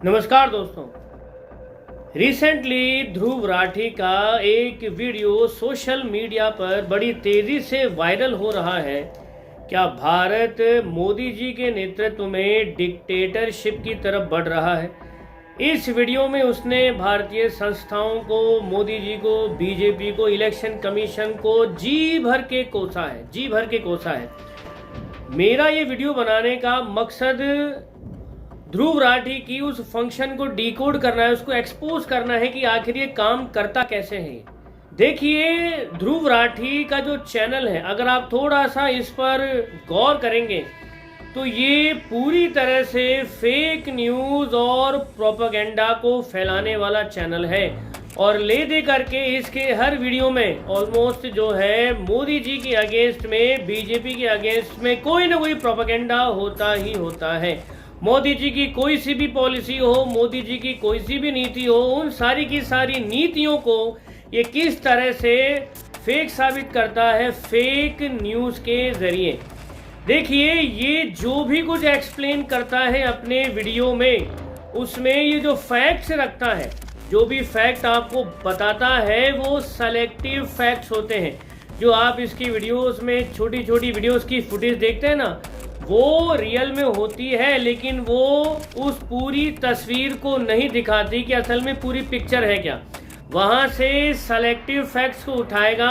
नमस्कार दोस्तों। रिसेंटली ध्रुव राठी का एक वीडियो सोशल मीडिया पर बड़ी तेज़ी से वायरल हो रहा है। क्या भारत मोदी जी के नेतृत्व में डिक्टेटरशिप की तरफ बढ़ रहा है? इस वीडियो में उसने भारतीय संस्थाओं को, मोदी जी को, बीजेपी को, इलेक्शन कमीशन को जी भर के कोसा है। मेरा ये वीडियो बनाने का मकसद ध्रुव राठी की उस फंक्शन को डिकोड करना है, उसको एक्सपोज करना है कि आखिर ये काम करता कैसे है। देखिए, ध्रुव राठी का जो चैनल है, अगर आप थोड़ा सा इस पर गौर करेंगे तो ये पूरी तरह से फेक न्यूज और प्रोपेगेंडा को फैलाने वाला चैनल है और ले दे करके इसके हर वीडियो में ऑलमोस्ट जो है मोदी जी के अगेंस्ट में, बीजेपी के अगेंस्ट में कोई ना कोई प्रोपेगेंडा होता ही होता है। मोदी जी की कोई सी भी पॉलिसी हो, मोदी जी की कोई सी भी नीति हो, उन सारी की सारी नीतियों को ये किस तरह से फेक साबित करता है, फेक न्यूज़ के जरिए। देखिए, ये जो भी कुछ एक्सप्लेन करता है अपने वीडियो में, उसमें ये जो फैक्ट्स रखता है, जो भी फैक्ट आपको बताता है, वो सेलेक्टिव फैक्ट्स होते हैं। जो आप इसकी वीडियोस में छोटी छोटी वीडियोस की फुटेज देखते हैं ना, वो रियल में होती है, लेकिन वो उस पूरी तस्वीर को नहीं दिखाती कि असल में पूरी पिक्चर है क्या। वहाँ से सेलेक्टिव फैक्ट्स को उठाएगा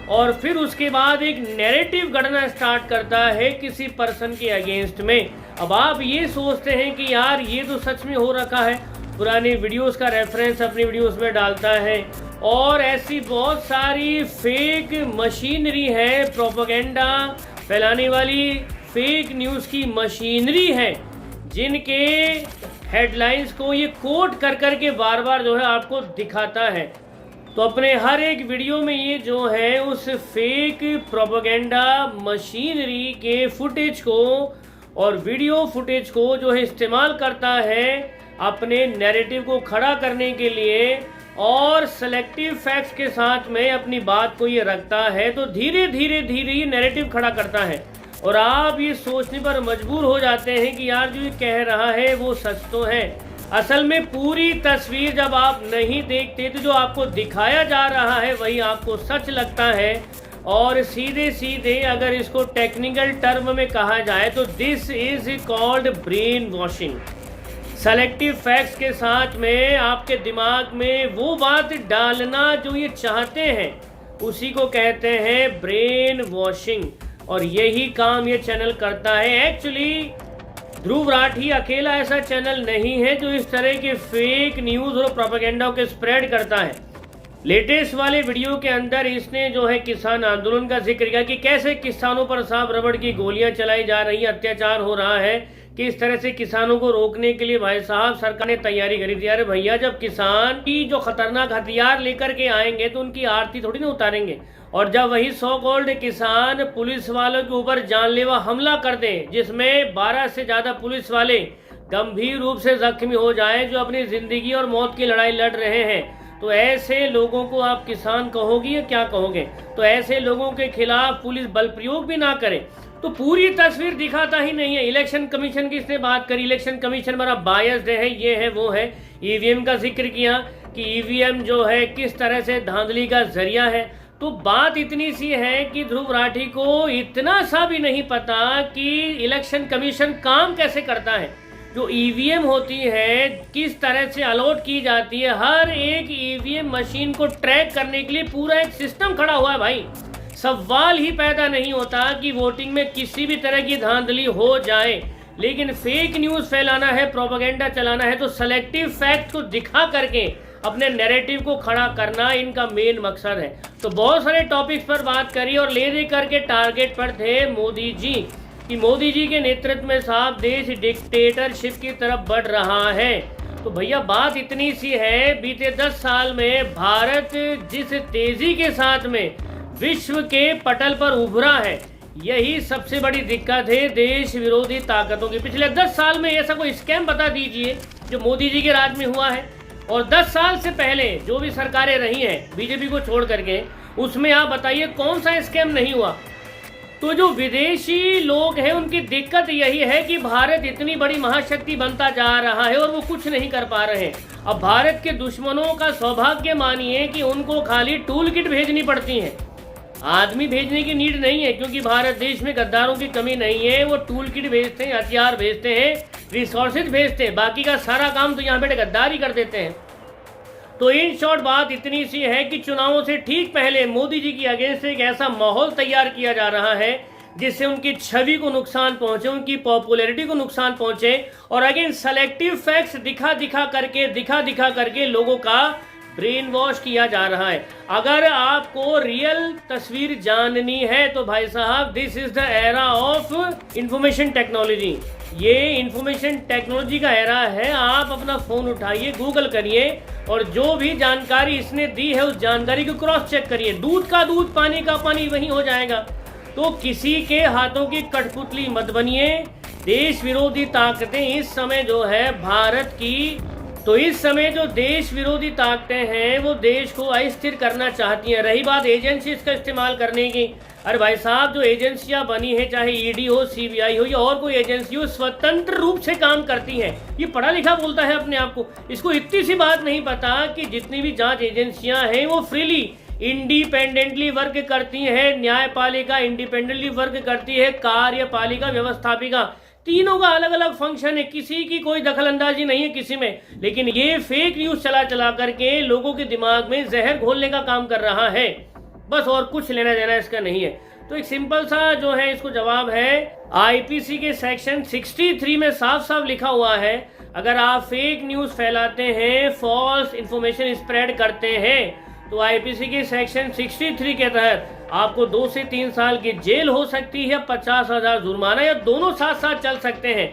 और फिर उसके बाद एक नैरेटिव गढ़ना स्टार्ट करता है किसी पर्सन के अगेंस्ट में। अब आप ये सोचते हैं कि यार ये तो सच में हो रखा है, पुरानी वीडियोस का रेफरेंस अपनी वीडियोस में डालता है और ऐसी बहुत सारी फेक मशीनरी है, प्रोपेगेंडा फैलाने वाली फेक न्यूज़ की मशीनरी है, जिनके हेडलाइंस को ये कोट कर कर के बार बार जो है आपको दिखाता है। तो अपने हर एक वीडियो में ये जो है उस फेक प्रोपेगेंडा मशीनरी के फुटेज को और वीडियो फुटेज को जो है इस्तेमाल करता है अपने नैरेटिव को खड़ा करने के लिए और सेलेक्टिव फैक्ट्स के साथ में अपनी बात को ये रखता है। तो धीरे धीरे ये नैरेटिव खड़ा करता है और आप ये सोचने पर मजबूर हो जाते हैं कि यार जो ये कह रहा है वो सच तो है। असल में पूरी तस्वीर जब आप नहीं देखते तो जो आपको दिखाया जा रहा है वही आपको सच लगता है। और सीधे सीधे अगर इसको टेक्निकल टर्म में कहा जाए तो this is called brain washing. Selective facts के साथ में आपके दिमाग में वो बात डालना जो ये चाहते हैं, उसी को कहते हैं ब्रेन वॉशिंग। और यही काम ये चैनल करता है। एक्चुअली ध्रुव राठी अकेला ऐसा चैनल नहीं है जो इस तरह के फेक न्यूज़ और प्रोपेगेंडा के स्प्रेड करता है। लेटेस्ट वाले वीडियो के अंदर इसने जो है किसान आंदोलन का जिक्र किया कि कैसे किसानों पर सांप रबड़ की गोलियां चलाई जा रही है, अत्याचार हो रहा है, किस तरह से किसानों को रोकने के लिए भाई साहब सरकार ने तैयारी करी थी। अरे भैया, जब किसान की जो खतरनाक हथियार लेकर के आएंगे तो उनकी आरती थोड़ी ना उतारेंगे। और जब वही सो कॉल्ड किसान पुलिस वालों के ऊपर जानलेवा हमला कर दें, जिसमें 12 से ज्यादा पुलिस वाले गंभीर रूप से जख्मी हो जाएं, जो अपनी जिंदगी और मौत की लड़ाई लड़ रहे हैं, तो ऐसे लोगों को आप किसान कहोगे या क्या कहोगे? तो ऐसे लोगों के खिलाफ पुलिस बल प्रयोग भी ना करे तो पूरी तस्वीर दिखाता ही नहीं है। इलेक्शन कमीशन की इसने बात करी, इलेक्शन कमीशन बड़ा बायस्ड है, ये है वो है। ईवीएम का जिक्र किया कि ईवीएम जो है किस तरह से धांधली का जरिया है। तो बात इतनी सी है कि ध्रुव राठी को इतना सा भी नहीं पता कि इलेक्शन कमीशन काम कैसे करता है। जो ईवीएम होती है किस तरह से अलॉट की जाती है, हर एक ईवीएम मशीन को ट्रैक करने के लिए पूरा एक सिस्टम खड़ा हुआ है भाई। सवाल ही पैदा नहीं होता कि वोटिंग में किसी भी तरह की धांधली हो जाए, लेकिन फेक न्यूज़ फैलाना है, प्रोपेगेंडा चलाना है, तो सेलेक्टिव फैक्ट को दिखा करके अपने नैरेटिव को खड़ा करना इनका मेन मकसद है। तो बहुत सारे टॉपिक्स पर बात करी और ले दे करके टारगेट पर थे मोदी जी कि मोदी जी के नेतृत्व में साहब देश डिक्टेटरशिप की तरफ बढ़ रहा है। तो भैया बात इतनी सी है, बीते 10 साल में भारत जिस तेजी के साथ में विश्व के पटल पर उभरा है, यही सबसे बड़ी दिक्कत है देश विरोधी ताकतों की। पिछले 10 साल में ऐसा कोई स्कैम बता दीजिए जो मोदी जी के राज में हुआ है। और 10 साल से पहले जो भी सरकारें रही हैं बीजेपी को छोड़ करके, उसमें आप बताइए कौन सा स्कैम नहीं हुआ। तो जो विदेशी लोग हैं उनकी दिक्कत यही है कि भारत इतनी बड़ी महाशक्ति बनता जा रहा है और वो कुछ नहीं कर पा रहे हैं। अब भारत के दुश्मनों का सौभाग्य मानिए कि उनको खाली टूल किट भेजनी पड़ती है, आदमी भेजने की नीड नहीं है, क्योंकि भारत देश में गद्दारों की कमी नहीं है। वो टूल किट भेजते हैं, हथियार भेजते हैं, रिसोर्सेज भेजते हैं, बाकी का सारा काम तो यहाँ पे गद्दार ही कर देते हैं। तो इन शॉर्ट बात इतनी सी है कि चुनावों से ठीक पहले मोदी जी की अगेंस्ट एक ऐसा माहौल तैयार किया जा रहा है जिससे उनकी छवि को नुकसान पहुंचे, उनकी पॉपुलैरिटी को नुकसान पहुंचे, और अगेन सेलेक्टिव फैक्ट्स दिखा दिखा करके लोगों का ब्रेन वॉश किया जा रहा है। अगर आपको रियल तस्वीर जाननी है तो भाई साहब, this is the era of information technology. ये इंफॉर्मेशन टेक्नोलॉजी का एरा है। आप अपना फोन उठाइए, गूगल करिए और जो भी जानकारी इसने दी है उस जानकारी को क्रॉस चेक करिए। दूध का दूध, पानी का पानी वही हो जाएगा। तो किसी के हाथों की कठपुतली मत बनिए। देश विरोधी ताकतें इस समय जो है भारत की, तो इस समय जो देश विरोधी ताकतें हैं वो देश को अस्थिर करना चाहती हैं। रही बात एजेंसीज का इस्तेमाल करने की, अरे भाई साहब, जो एजेंसियां बनी है, चाहे ईडी हो, सीबीआई हो या और कोई एजेंसी हो, स्वतंत्र रूप से काम करती है। ये पढ़ा लिखा बोलता है अपने आप को। इसको इतनी सी बात नहीं पता कि जितनी भी जांच एजेंसियां हैं वो फ्रीली इंडिपेंडेंटली वर्क करती हैं। न्यायपालिका इंडिपेंडेंटली वर्क करती है, कार्यपालिका, व्यवस्थापिका, तीनों का अलग अलग फंक्शन है। किसी की कोई दखल अंदाजी नहीं है किसी में। लेकिन ये फेक न्यूज चला करके लोगों के दिमाग में जहर घोलने का काम कर रहा है, बस, और कुछ लेना देना इसका नहीं है। तो एक सिंपल सा जो है इसको जवाब है, आईपीसी के सेक्शन 63 में साफ साफ लिखा हुआ है, अगर आप फेक न्यूज फैलाते हैं, फॉल्स इंफॉर्मेशन स्प्रेड करते हैं, तो आईपीसी के सेक्शन 63 के तहत आपको 2 से 3 साल की जेल हो सकती है, 50,000 जुर्माना, या दोनों साथ साथ चल सकते हैं।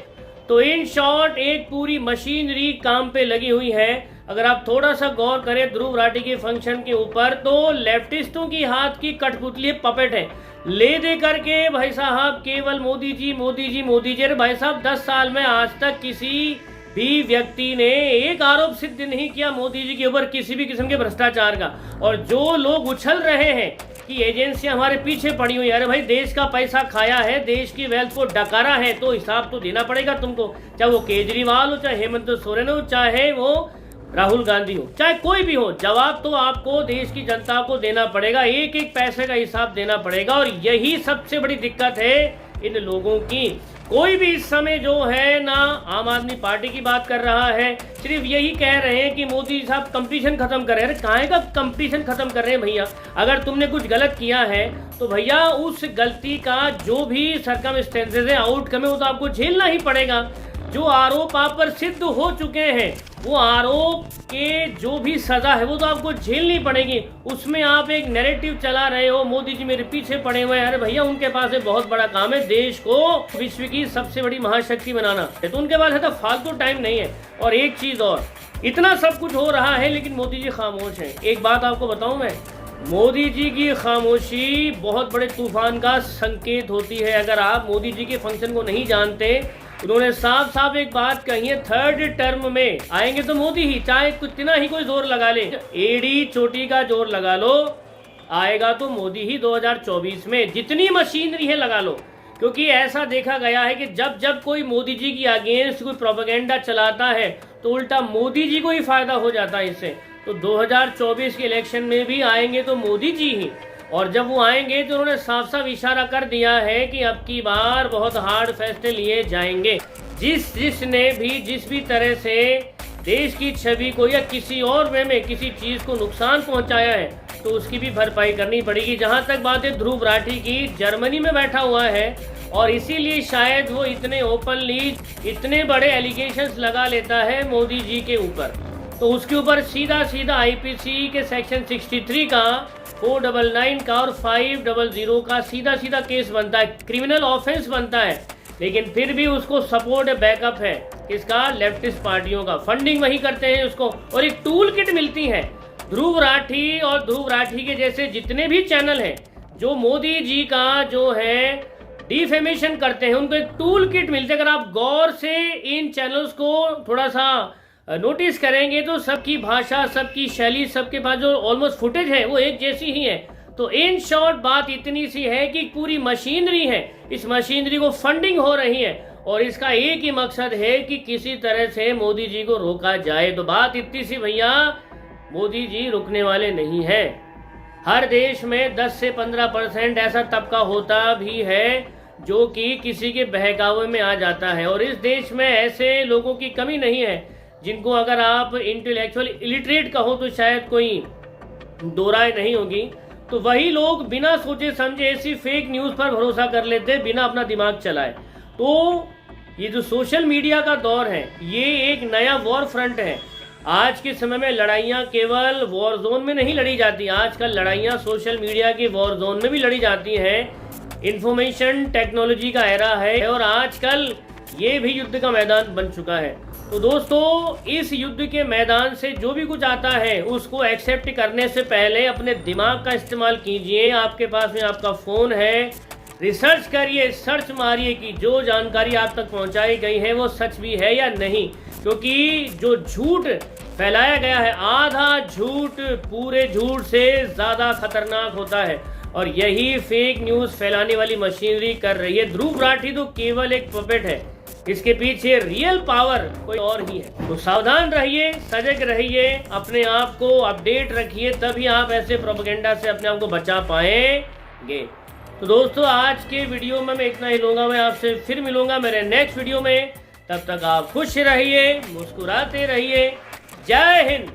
तो इन शॉर्ट एक पूरी मशीनरी काम पे लगी हुई है। अगर आप थोड़ा सा गौर करें ध्रुव राठी के फंक्शन के ऊपर, तो लेफ्टिस्टों की हाथ की कठपुतली पपेट है, ले दे करके भाई साहब केवल मोदी जी मोदी जी मोदी जी। अरे भाई साहब, 10 साल में आज तक किसी भी व्यक्ति ने एक आरोप सिद्ध नहीं किया मोदी जी के ऊपर किसी भी किस्म के भ्रष्टाचार का। और जो लोग उछल रहे हैं कि एजेंसियां हमारे पीछे पड़ी हुई, अरे भाई, देश का पैसा खाया है, देश की वेल्थ को डकारा है, तो हिसाब तो देना पड़ेगा तुमको। चाहे वो केजरीवाल हो, चाहे हेमंत सोरेन हो, चाहे वो राहुल गांधी हो, चाहे कोई भी हो, जवाब तो आपको देश की जनता को देना पड़ेगा। एक एक पैसे का हिसाब देना पड़ेगा। और यही सबसे बड़ी दिक्कत है इन लोगों की। कोई भी इस समय जो है ना आम आदमी पार्टी की बात कर रहा है, सिर्फ यही कह रहे हैं कि मोदी साहब कंपटीशन खत्म कर रहे हैं। अरे काहे का कंपटीशन खत्म कर रहे हैं भैया? अगर तुमने कुछ गलत किया है तो भैया उस गलती का जो भी सर्कमस्टेंसेस है, आउटकम है, वो तो आपको झेलना ही पड़ेगा। जो आरोप आप पर सिद्ध हो चुके हैं, वो आरोप के जो भी सजा है वो तो आपको झेलनी पड़ेगी। उसमें आप एक नैरेटिव चला रहे हो, मोदी जी मेरे पीछे पड़े हुए हैं। अरे भैया, उनके पास एक बहुत बड़ा काम है, देश को विश्व की सबसे बड़ी महाशक्ति बनाना, तो उनके पास है तो फालतू टाइम नहीं है। और एक चीज और, इतना सब कुछ हो रहा है लेकिन मोदी जी खामोश हैं। एक बात आपको बताऊं मैं, मोदी जी की खामोशी बहुत बड़े तूफान का संकेत होती है। अगर आप मोदी जी के फंक्शन को नहीं जानते, उन्होंने साफ साफ एक बात कही है, 3rd टर्म में आएंगे तो मोदी ही, चाहे कितना ही कोई जोर लगा ले, एड़ी चोटी का जोर लगा लो, आएगा तो मोदी ही 2024 में। जितनी मशीनरी है लगा लो, क्योंकि ऐसा देखा गया है कि जब जब कोई मोदी जी की अगेंस्ट कोई प्रोपेगेंडा चलाता है तो उल्टा मोदी जी को ही फायदा हो जाता है इससे। तो 2024 के इलेक्शन में भी आएंगे तो मोदी जी ही। और जब वो आएंगे तो उन्होंने साफ साफ इशारा कर दिया है कि अब की बार बहुत हार्ड फैसले लिए जाएंगे। जिस भी तरह से देश की छवि को या किसी और वे में किसी चीज को नुकसान पहुंचाया है, तो उसकी भी भरपाई करनी पड़ेगी। जहां तक बात है ध्रुव राठी की, जर्मनी में बैठा हुआ है और इसीलिए शायद वो इतने ओपनली इतने बड़े एलिगेशंस लगा लेता है मोदी जी के ऊपर। तो उसके ऊपर सीधा आईपीसी के सेक्शन 63 का, 499 का और 500 का सीधा केस बनता है, क्रिमिनल ऑफेंस बनता है। लेकिन फिर भी उसको सपोर्ट बैकअप है किसका? लेफ्टिस्ट पार्टियों का। फंडिंग वही करते हैं उसको, और एक टूल किट मिलती है। ध्रुव राठी और ध्रुव राठी के जैसे जितने भी चैनल हैं जो मोदी जी का जो है डिफेमेशन करते हैं, उनको एक टूल किट मिलती है। अगर आप गौर से इन चैनल्स को थोड़ा सा नोटिस करेंगे तो सबकी भाषा, सबकी शैली, सबके पास जो ऑलमोस्ट फुटेज है वो एक जैसी ही है। तो इन शॉर्ट बात इतनी सी है कि पूरी मशीनरी है, इस मशीनरी को फंडिंग हो रही है और इसका एक ही मकसद है कि किसी तरह से मोदी जी को रोका जाए। तो बात इतनी सी भैया, मोदी जी रुकने वाले नहीं है। हर देश में 10 से 15% ऐसा तबका होता भी है जो कि किसी के बहकावे में आ जाता है, और इस देश में ऐसे लोगों की कमी नहीं है जिनको अगर आप इंटेलेक्चुअल इलिटरेट कहो तो शायद कोई दो राय नहीं होगी। तो वही लोग बिना सोचे समझे ऐसी फेक न्यूज़ पर भरोसा कर लेते बिना अपना दिमाग चलाए। तो ये जो सोशल मीडिया का दौर है, ये एक नया वॉर फ्रंट है। आज के समय में लड़ाइयाँ केवल वॉर जोन में नहीं लड़ी जाती, आजकल लड़ाइयाँ सोशल मीडिया की वॉर जोन में भी लड़ी जाती हैं। इंफॉर्मेशन टेक्नोलॉजी का एरा है और आजकल ये भी युद्ध का मैदान बन चुका है। तो दोस्तों, इस युद्ध के मैदान से जो भी कुछ आता है उसको एक्सेप्ट करने से पहले अपने दिमाग का इस्तेमाल कीजिए। आपके पास में आपका फ़ोन है, रिसर्च करिए, सर्च मारिए कि जो जानकारी आप तक पहुंचाई गई है वो सच भी है या नहीं, क्योंकि जो झूठ फैलाया गया है, आधा झूठ पूरे झूठ से ज़्यादा खतरनाक होता है, और यही फेक न्यूज़ फैलाने वाली मशीनरी कर रही है। ध्रुव राठी तो केवल एक पपेट है, इसके पीछे रियल पावर कोई और ही है। तो सावधान रहिए, सजग रहिए, अपने आप को अपडेट रखिए, तभी आप ऐसे प्रोपेगेंडा से अपने आप को बचा पाएंगे। तो दोस्तों, आज के वीडियो में मैं इतना ही लूँगा। मैं आपसे फिर मिलूंगा मेरे नेक्स्ट वीडियो में। तब तक आप खुश रहिए, मुस्कुराते रहिए। जय हिंद।